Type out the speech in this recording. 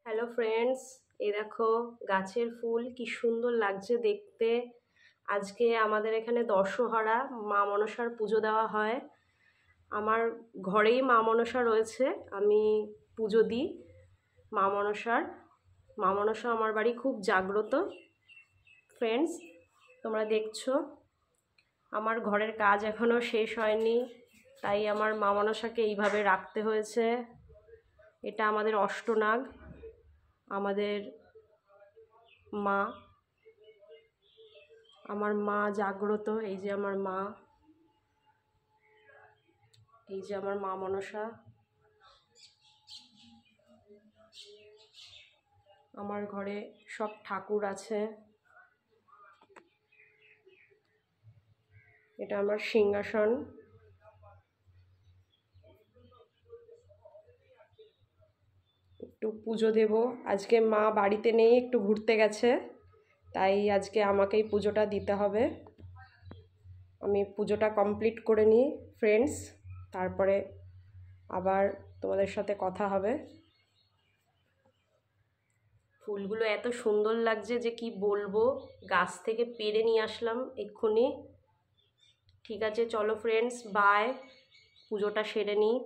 Hello friends, এই দেখো গাছের ফুল কি সুন্দর লাগছে দেখতে। আজকে আমাদের এখানে দশহরা, মা মনসার পুজো দেওয়া হয়। আমার ঘরেই মা মনসা রয়েছে, আমি পুজো দিই মা মনসার। মা মনসা আমার বাড়ি খুব জাগ্রত। ফ্রেন্ডস, তোমরা দেখছো আমার ঘরের কাজ এখনও শেষ হয়নি, তাই আমার মা মনসাকে এইভাবে রাখতে হয়েছে। এটা আমাদের অষ্টনাগ, আমাদের মা, আমার মা জাগ্রত। এই যে আমার মা, এই যে আমার মা মনসা। আমার ঘরে সব ঠাকুর আছে। এটা আমার সিংহাসন। একটু পুজো দেব। আজকে মা বাড়িতে নেই, একটু ঘুরতে গেছে, তাই আজকে আমাকেই পুজোটা দিতে হবে। আমি পুজোটা কমপ্লিট করে নিই ফ্রেন্ডস, তারপরে আবার তোমাদের সাথে কথা হবে। ফুলগুলো এত সুন্দর লাগছে যে কি বলবো, গাছ থেকে পেড়ে নিয়ে আসলাম এক্ষুনি। ঠিক আছে, চলো ফ্রেন্ডস, বাই। পুজোটা সেরে নিই।